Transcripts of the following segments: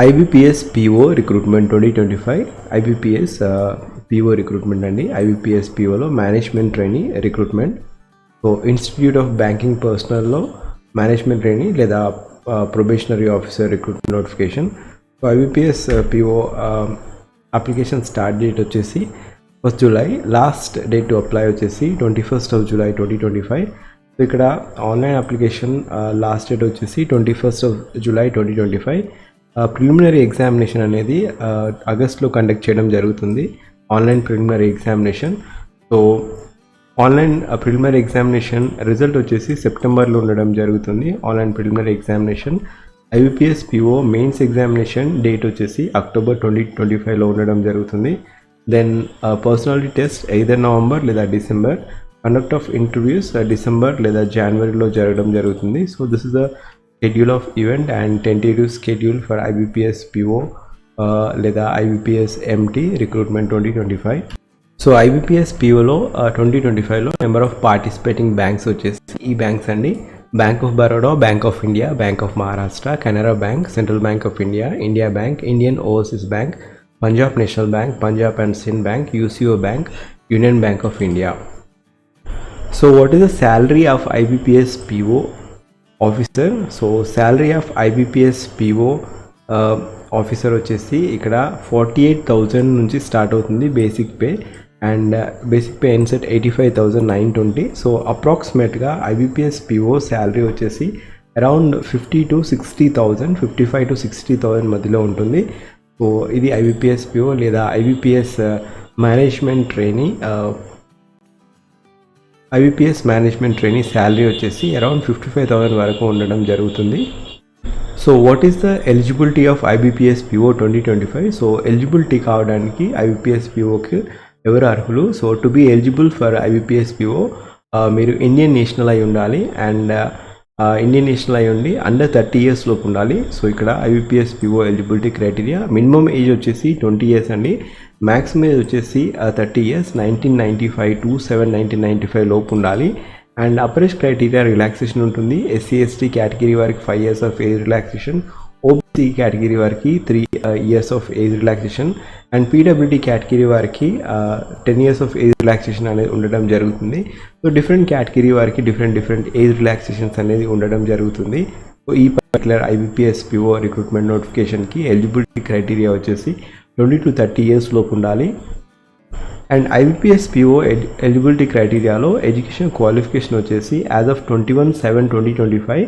IBPS PO recruitment 2025 IBPS PO recruitment అండి. IBPS POలో management trainee recruitment. So institute of banking పర్సనల్లో management trainee లేదా probationary officer recruitment notification. So IBPS PO application start date వచ్చేసి 1st July, last date to apply వచ్చేసి 21st July 2025. So ఇక్కడ online application last date వచ్చేసి 21st July 2025. Preliminary examination అనేది ఆగస్ట్లో conduct చేయడం జరుగుతుంది, online preliminary examination. So online preliminary examination result వచ్చేసి సెప్టెంబర్లో ఉండడం జరుగుతుంది. Online preliminary examination IBPS PO mains examination date వచ్చేసి October 2025లో ఉండడం జరుగుతుంది. Then personality test either November లేదా December. Conduct of interviews December లేదా జనవరిలో జరగడం జరుగుతుంది. So this is the schedule of event and tentative schedule for IBPS PO లేదా IBPS MT recruitment 2025. So IBPS POలో 2025లో నెంబర్ ఆఫ్ పార్టిసిపేటింగ్ బ్యాంక్స్ వచ్చేసి ఈ బ్యాంక్స్ అండి: Bank of Baroda, Bank of India, Bank of Maharashtra, Canara Bank, Central Bank of India, India Bank, Indian Overseas Bank, Punjab National Bank, Punjab and Sindh Bank, UCO Bank, Union Bank of India. So what is the salary of IBPS PO officer? So salary of IBPS PO officer వచ్చేసి ఇక్కడ 48,000 నుంచి start అవుతుంది basic pay, and basic pay ఎన్సెట్ 85,920. So అప్రాక్సిమేట్గా IBPS PO salary వచ్చేసి around 50 to 60,000, 55 to 60,000 మధ్యలో ఉంటుంది. So ఇది IBPS PO లేదా IBPS management trainee. IBPS management trainee salary వచ్చేసి అరౌండ్ 55,000 వరకు ఉండడం జరుగుతుంది. So what is the eligibility of IBPS PO 2025? So eligibility కావడానికి IBPS POకి ఎవరు అర్హులు? So to be eligible for IBPS PO మీరు ఇండియన్ నేషనల్ అయి ఉండాలి, అండ్ ఇండియన్ నేషనల్ అయి ఉండి అండర్ 30 years లోపు ఉండాలి. సో ఇక్కడ IBPS PO eligibility criteria: minimum age వచ్చేసి 20 years అండి, మ్యాక్సిమం ఏజ్ వచ్చేసి 30 years, 1995 to 7/1995 లోపు ఉండాలి. And upper age criteria relaxation ఉంటుంది. SC ST కేటగిరీ వారికి 5 years of age relaxation, OBC category వారికి 3 years of age relaxation, and PWD category వారికి 10 years of age relaxation అనేది ఉండడం జరుగుతుంది. సో డిఫరెంట్ కేటగిరీ వారికి డిఫరెంట్ ఏజ్ రిలాక్సేషన్స్ అనేది ఉండడం జరుగుతుంది. సో ఈ పర్టికులర్ IBPS PO రిక్రూట్మెంట్ నోటిఫికేషన్కి ఎలిజిబిలిటీ క్రైటీరియా వచ్చేసి 20 to 30 years లోపు ఉండాలి. And IBPS PO eligibility క్రైటీరియాలో education qualification వచ్చేసి యాజ్ ఆఫ్ 21/7/2025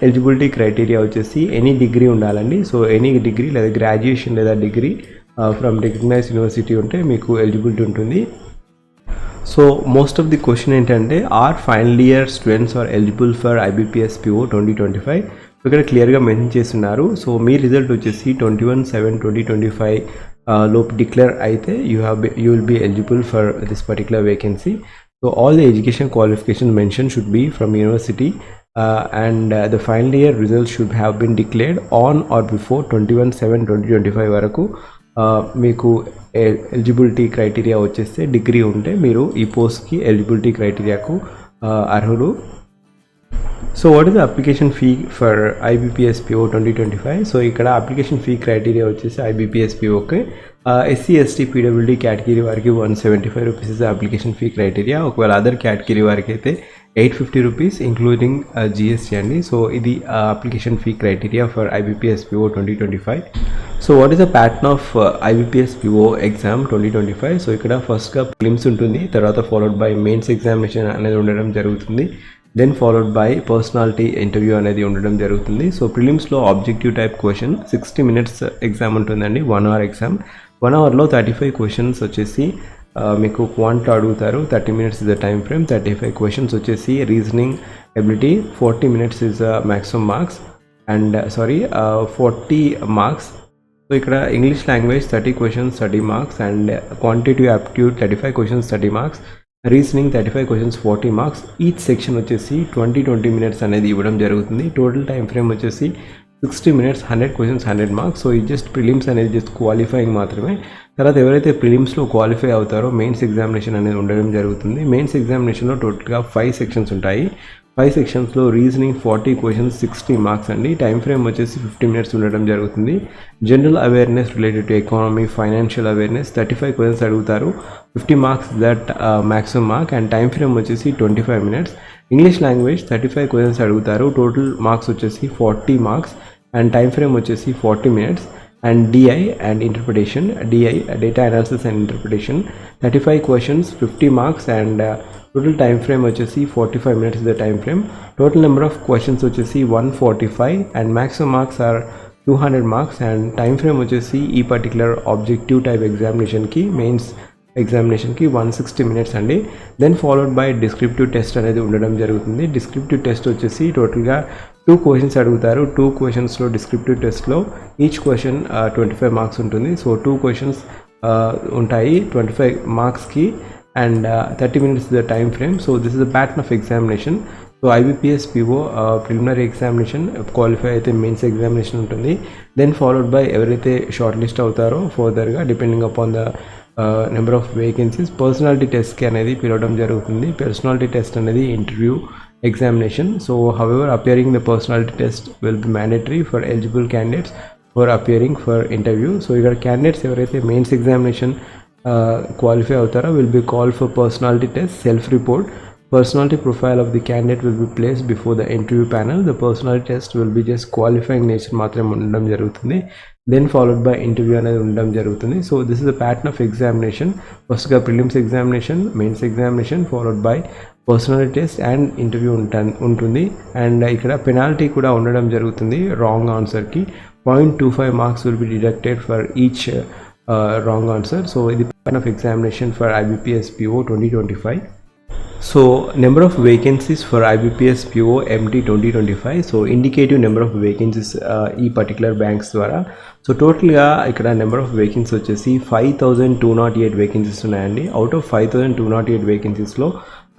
ఎలిజిబిలిటీ క్రైటీరియా వచ్చేసి ఎనీ డిగ్రీ ఉండాలండి. సో ఎనీ డిగ్రీ లేదా గ్రాడ్యుయేషన్ లేదా డిగ్రీ ఫ్రమ్ రికగ్నైజ్ యూనివర్సిటీ ఉంటే మీకు ఎలిజిబిలిటీ ఉంటుంది. So most of the question ఏంటంటే, are final year students are eligible for IBPS PO 2025? ఇక్కడ క్లియర్గా మెన్షన్ చేస్తున్నారు. సో మీ రిజల్ట్ వచ్చేసి 21/7/2025 లోపు డిక్లేర్ అయితే you will be eligible for this particular vacancy. So all the education qualification mention should be from university, and the final year result should have been declared on or before 21/7/2025 వరకు. మీకు eligibility criteria వచ్చేస్తే degree ఉంటే మీరు ఈ పోస్ట్కి eligibility క్రైటీరియాకు అర్హులు. So what is the application fee for IBPS PO 2025? So ఇక్కడ application fee criteria వచ్చేసి IBPS POకి SC ST PWD category వారికి 175 rupees is application fee criteria. ఒకవేళ అదర్ కేటగిరీ వారికి అయితే 850 rupees ఇంక్లూడింగ్ GST అండి. సో ఇది application fee criteria for IBPS PO 2025. So what is the pattern of IBPS PO exam 2025? So ఇక్కడ ఫస్ట్గా prelims ఉంటుంది, తర్వాత ఫాలోడ్ బై మెయిన్స్ ఎగ్జామినేషన్ అనేది ఉండడం జరుగుతుంది, then followed by personality interview అనేది ఉండడం జరుగుతుంది. సో ప్రిలిమ్స్లో objective type question 60 minutes exam ఉంటుందండి, 1 hour ఎగ్జామ్. 1 hourలో 35 questions వచ్చేసి మీకు క్వాంట్లో అడుగుతారు. 30 minutes is the time frame. 35 questions వచ్చేసి reasoning ability, 40 minutes is maximum marks, and 40 marks. So ఇక్కడ English language 30 questions 30 marks, and quantitative aptitude 35 questions 30 marks, reasoning 35 questions 40 marks. Each section వచ్చేసి 20 minutes అనేది ఇవ్వడం జరుగుతుంది. Total time frame వచ్చేసి 60 minutes, 100 questions 100 marks. So ఇది just prelims అనేది just qualifying మాత్రమే. తర్వాత ఎవరైతే ప్రిలిమ్స్లో క్వాలిఫై అవుతారో మెయిన్స్ ఎగ్జామినేషన్ అనేది ఉండడం జరుగుతుంది. మెయిన్స్ ఎగ్జామినేషన్లో టోటల్గా 5 sections ఉంటాయి. 5 సెక్షన్స్లో రీజనింగ్ 40 క్వశ్చన్స్ 60 మార్క్స్ అండి. టైం ఫ్రేమ్ వచ్చేసి 50 మినిట్స్ ఉండడం జరుగుతుంది. General awareness related to economy, financial awareness 35 questions అడుగుతారు. 50 marks that maximum mark and time frame వచ్చేసి 25 మినిట్స్. ఇంగ్లీష్ లాంగ్వేజ్ 35 క్వశ్చన్స్ అడుగుతారు. టోటల్ మార్క్స్ వచ్చేసి 40 మార్క్స్ అండ్ టైం ఫ్రేమ్ వచ్చేసి 40 minutes. And DI and interpretation, DI data analysis and interpretation 35 questions 50 marks and total time frame వచ్చేసి 45 minutes the time frame. Total number of questions వచ్చేసి 145 and maximum marks are 200 marks and time frame వచ్చేసి ఈ particular objective type ఎగ్జామినేషన్కి, mains ఎగ్జామినేషన్కి 160 minutes అండి. Then followed by descriptive test అనేది ఉండడం జరుగుతుంది. డిస్క్రిప్టివ్ టెస్ట్ వచ్చేసి టోటల్గా 2 క్వశ్చన్స్ అడుగుతారు. 2 క్వశ్చన్స్లో డిస్క్రిప్టివ్ టెస్ట్లో ఈచ్ క్వశ్చన్ 25 మార్క్స్ ఉంటుంది. సో 2 క్వశ్చన్స్ ఉంటాయి 25 మార్క్స్కి and 30 minutes the time frame. So this is the pattern of examination. So IBPS PO preliminary examination, qualify అయితే మెయిన్స్ ఎగ్జామినేషన్ ఉంటుంది. దెన్ ఫాలోడ్ బై ఎవరైతే షార్ట్ లిస్ట్ అవుతారో ఫర్దర్గా depending upon the number of vacancies personality టెస్ట్కి అనేది పిలవడం జరుగుతుంది. Personality test అనేది interview examination. So however, appearing the personality test will be mandatory for eligible candidates for appearing for interview. So ఇక్కడ candidates ఎవరైతే mains examination qualify అవుతారో will be called for personality test, self report. Personality profile of the candidate will be placed before the interview panel. The personality test will be just qualifying nature మాత్రమే ఉండడం జరుగుతుంది. Then followed by interview అనేది ఉండడం జరుగుతుంది. So this is the pattern of examination. ఫస్ట్గా prelims examination, mains examination followed by personality test and interview ఉంటుంది. And ఇక్కడ penalty కూడా ఉండడం జరుగుతుంది. రాంగ్ ఆన్సర్కి 0.25 marks will be deducted for each wrong answer. So ఇది pattern of examination for IBPS PO 2025. So number of vacancies for IBPS PO MT 2025. So indicative number of vacancies ఈ particular banks ద్వారా. So టోటల్గా ఇక్కడ number of vacancies వచ్చేసి 5208 vacancies ఉన్నాయండి. Out of 5208 వేకెన్సీస్లో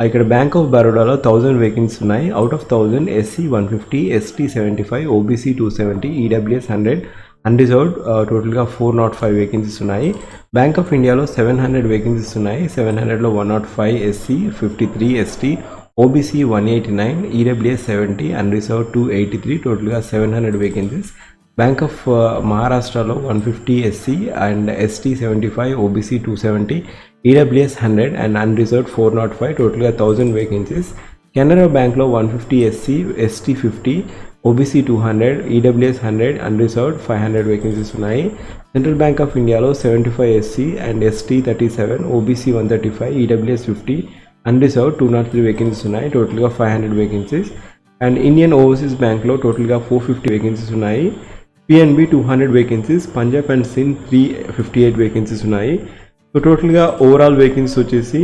ఇక్కడ bank of బరోడాలో 1000 vacancies ఉన్నాయి. Out of 1000 SC 150, ST 75, OBC 270, EWS 100, unreserved టోటల్గా 405 వేకెన్సీస్ ఉన్నాయి. బ్యాంక్ ఆఫ్ ఇండియాలో 700 వేకెన్సీస్ ఉన్నాయి. 700లో 105 SC, 53 ST, OBC 189, EWS 70, unreserved 283, టోటల్గా 700 వేకెన్సీస్. బ్యాంక్ ఆఫ్ మహారాష్ట్రలో 150 SC and ST 75, OBC 270, EWS 100 and unreserved 405, టోటల్గా 1000 వేకెన్సీస్. కెనరా బ్యాంక్లో 150 SC, ST 50, OBC 200, EWS 100, unreserved 500 vacancies ఉన్నాయి. Central Bank of ఇండియాలో 75 SC and ST 37, OBC 135, EWS 50, unreserved 203 vacancies ఉన్నాయి. టోటల్గా 500 vacancies. And Indian overseas బ్యాంక్లో టోటల్గా 450 vacancies ఉన్నాయి. PNB 200 vacancies, Punjab and Sindh 358 vacancies ఉన్నాయి. సో టోటల్గా ఓవరాల్ వేకెన్సీస్ వచ్చేసి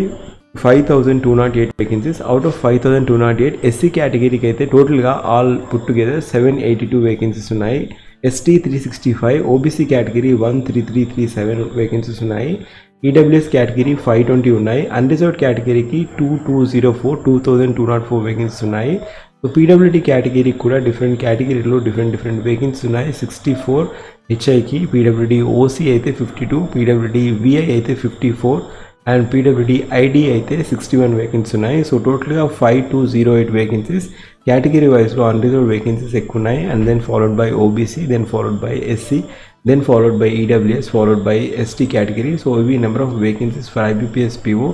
5208 వేకెన్సీస్. అవుట్ ఆఫ్ 5208 SC కేటగిరీకి అయితే టోటల్గా ఆల్ పుట్ టుగెదర్ 782 వేకెన్సీస్ ఉన్నాయి. ST 365, OBC కేటగిరీ 13337 వేకెన్సీస్ ఉన్నాయి. EWS కేటగిరీ 520 ఉన్నాయి. అన్రిజర్వ్డ్ కేటగిరీకి 2204, 2204 వేకెన్సీస్ ఉన్నాయి. సో PWD కేటగిరీకి కూడా డిఫరెంట్ కేటగిరీలో డిఫరెంట్ వేకెన్సీస్ ఉన్నాయి. 64 HIకి, PWD OC అయితే 52, PWD VI అయితే 54 అండ్ PWD ID అయితే 61 వేకెన్సీస్ ఉన్నాయి. సో టోటల్గా 5208 వేకెన్సీస్. కేటగిరీ వైజ్లో అన్రిజర్వ్డ్ వేకెన్సీస్ ఎక్కువ ఉన్నాయి. And then followed by OBC, then followed by SC, then followed by EWS, followed by ST category. So ఇవి number of vacancies for IBPS PO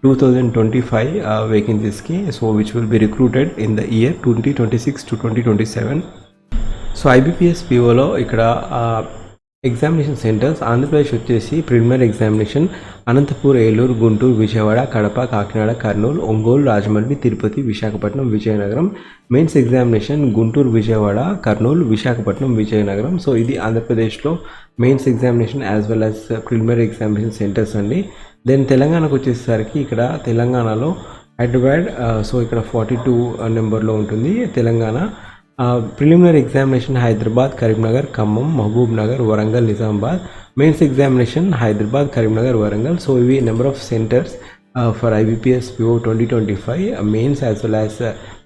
2025 వేకెన్సీస్కి. So which will be recruited in the year 2026 to 2027. So IBPS POలో ఇక్కడ examination centres Andhra Pradesh వచ్చేసి preliminary examination Anantapur, Eluru, Guntur, Vijayawada, Kadapa, Kakinada, Kurnool, Ongole, Rajahmundry, Tirupati, Visakhapatnam, Vizianagaram. Mains examination Guntur, Vijayawada, Kurnool, Visakhapatnam, Vizianagaram. So ఇది ఆంధ్రప్రదేశ్లో mains examination as well as preliminary examination centres అండి. Then తెలంగాణకు వచ్చేసరికి ఇక్కడ తెలంగాణలో హైదరాబాద్, సో ఇక్కడ 42 నెంబర్లో ఉంటుంది Telangana. Preliminary examination Hyderabad, Karimnagar, Khammam, Mahabubnagar, Warangal, Nizamabad. Mains examination Hyderabad, Karimnagar, Warangal. So ఇవి number of centres for IBPS PO 2025 mains as well as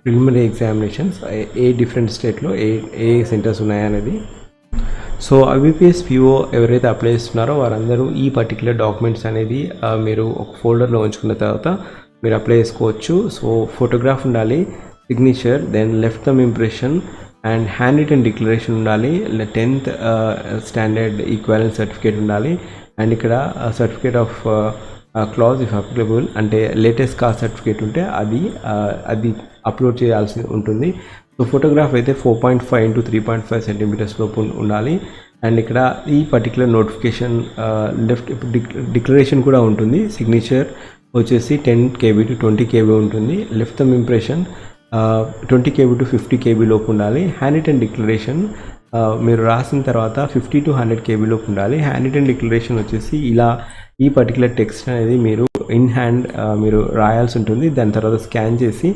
preliminary examinations. ఏ డిఫరెంట్ స్టేట్లో ఏ సెంటర్స్ ఉన్నాయనేది. సో IBPS PO ఎవరైతే అప్లై చేస్తున్నారో వారందరూ ఈ పర్టికులర్ డాక్యుమెంట్స్ అనేది మీరు ఒక ఫోల్డర్లో ఉంచుకున్న తర్వాత మీరు అప్లై చేసుకోవచ్చు. సో ఫోటోగ్రాఫ్ ఉండాలి, signature, then left thumb impression and hand written declaration ఉండాలి. 10th స్టాండర్డ్ ఈక్వాలెన్స్ సర్టిఫికేట్ ఉండాలి. అండ్ ఇక్కడ certificate of clause if applicable అంటే లేటెస్ట్ కాస్ట్ సర్టిఫికేట్ ఉంటే అది అప్లోడ్ చేయాల్సి ఉంటుంది. సో ఫోటోగ్రాఫ్ అయితే 4.5 into 3.5 centimeters లోపు ఉండాలి. అండ్ ఇక్కడ ఈ పర్టికులర్ నోటిఫికేషన్ లెఫ్ట్ డిక్లరేషన్ కూడా ఉంటుంది. సిగ్నేచర్ వచ్చేసి 10 KB to 20 KB ఉంటుంది. Left thumb impression 20 KB to 50 KB లోపు ఉండాలి. హ్యాండ్ రిటన్ డిక్లరేషన్ మీరు రాసిన తర్వాత 50 to 100 KB లోపు ఉండాలి. హ్యాండ్ రిటన్ డిక్లరేషన్ వచ్చేసి ఇలా ఈ పర్టికులర్ టెక్స్ట్ అనేది మీరు ఇన్ హ్యాండ్ మీరు రాయాల్సి ఉంటుంది. దాని తర్వాత స్కాన్ చేసి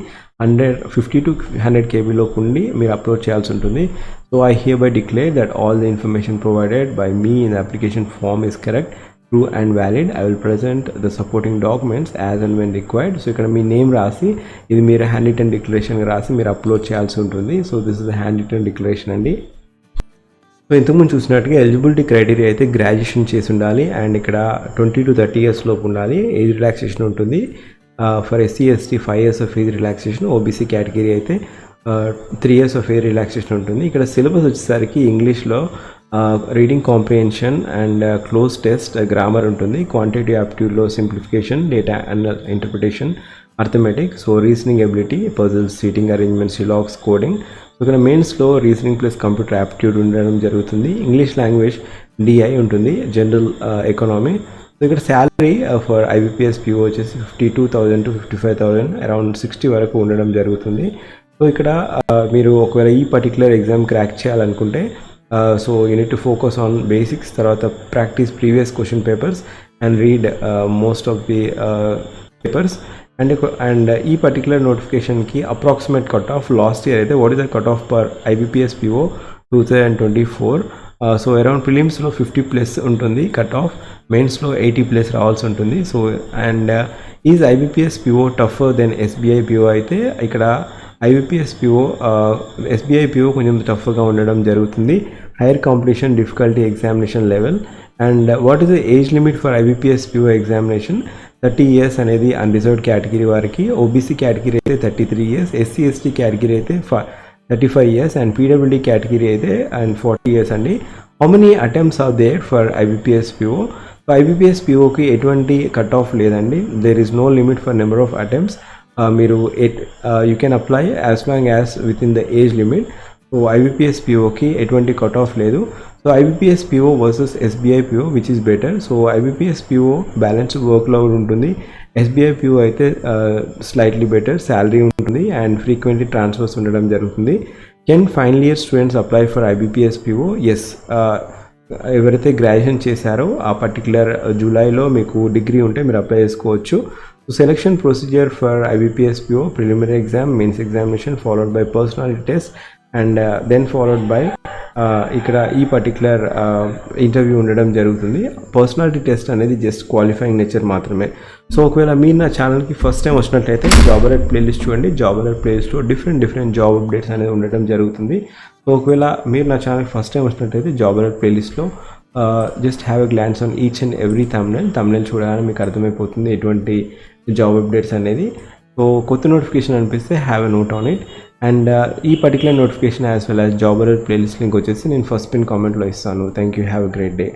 50 to 100 KB లోపు ఉండి మీరు అప్లోడ్ చేయాల్సి ఉంటుంది. So I hereby declare that all the information provided by me in the application form is correct, true and valid. I will present the supporting documents as and when required. So ఇక్కడ మీ name రాసి ఇది మీరు hand written declaration రాసి మీరు upload చేయాల్సి ఉంటుంది. So this is the hand written declaration అండి. సో ఇంతకుముందు చూసినట్టుగా ఎలిజిబిలిటీ క్రైటీరియా అయితే గ్రాడ్యుయేషన్ చేసి ఉండాలి. అండ్ ఇక్కడ 20 to 30 years లోపు ఉండాలి. ఏజ్ రిలాక్సేషన్ ఉంటుంది. For SC ST 5 years of age relaxation. OBC category అయితే 3 years ఆఫ్ ఏజ్ రిలాక్సేషన్ ఉంటుంది. ఇక్కడ సిలబస్ వచ్చేసరికి ఇంగ్లీష్లో reading comprehension and cloze test, grammar ఉంటుంది. క్వాంటిటీ యాప్టిట్యూడ్లో simplification, data and interpretation, arithmetic, so reasoning ability, puzzles, seating arrangements, logs, coding. So ఇక్కడ మెయిన్స్లో reasoning plus computer aptitude ఉండడం జరుగుతుంది. ఇంగ్లీష్ లాంగ్వేజ్ DI ఉంటుంది. General economy. సో ఇక్కడ salary for IBPS PO వచ్చేసి 52,000 to 55,000 around 60 వరకు ఉండడం జరుగుతుంది. సో ఇక్కడ మీరు ఒకవేళ ఈ పర్టికులర్ ఎగ్జామ్ క్రాక్ చేయాలనుకుంటే so you need to focus on basics, తర్వాత practice previous question papers and read most of the papers. And ఈ పర్టికులర్ నోటిఫికేషన్కి approximate cut off last year అయితే what is the cut off per IBPS PO 2024. So around ప్రిలిమ్స్లో 50+ ఉంటుంది cut off, మెయిన్స్లో 80+ రావాల్సి ఉంటుంది. So and is IBPS PO tougher than SBI PO అయితే ఇక్కడ IBPS PO SBI PO కొంచెం టఫ్గా ఉండడం జరుగుతుంది. Higher competition, difficulty, examination level. And what is the age limit for IBPS PO examination? 30 years అనేది అన్రిజర్వ్డ్ కేటగిరీ వారికి. OBC category అయితే 33 years, SC ST category అయితే 35 years అండ్ PWD కేటగిరీ అయితే and 40 years అండి. How many attempts are there for IBPS PO? IBPS POకి ఎటువంటి cut off లేదండి. There is no limit for number of attempts. మీరు you can apply as long as within the age limit. So IBPS POకి ఎటువంటి cut off లేదు. So IBPS PO versus SBI PO which is better? So IBPS PO balanced workload ఉంటుంది. SBI PO అయితే slightly better, salary ఉంటుంది and frequently transfers ఉండడం జరుగుతుంది. Can final year students apply for IBPS PO? Yes, ఎవరైతే graduation చేశారో ఆ particular జూలైలో మీకు డిగ్రీ ఉంటే మీరు అప్లై చేసుకోవచ్చు. So selection procedure for IBPS PO: preliminary exam, mains examination followed by personality test and then followed by ఇక్కడ ఈ పర్టికులర్ ఇంటర్వ్యూ ఉండడం జరుగుతుంది. పర్సనాలిటీ టెస్ట్ అనేది జస్ట్ క్వాలిఫైయింగ్ నేచర్ మాత్రమే. సో ఒకవేళ మీరు నా ఛానల్కి ఫస్ట్ టైం వచ్చినట్లయితే జాబ్ అలర్ట్ ప్లేలిస్ట్ చూడండి. జాబ్ అలర్ట్ ప్లేలిస్ట్లో డిఫరెంట్ జాబ్ అప్డేట్స్ అనేది ఉండడం జరుగుతుంది. సో ఒకవేళ మీరు నా ఛానల్కి ఫస్ట్ టైం వచ్చినట్లయితే జాబ్ అలర్ట్ ప్లేలిస్ట్లో just have a glance on each and every thumbnail చూడగానే మీకు అర్థమైపోతుంది ఎటువంటి జాబ్ అప్డేట్స్ అనేది. సో కొత్త నోటిఫికేషన్ అనిపిస్తే have a note on it. And ఈ particular notification as well as job alert playlist link వచ్చేసి నేను ఫస్ట్ పిన్ కామెంట్లో ఇస్తాను. Thank you, have a great day.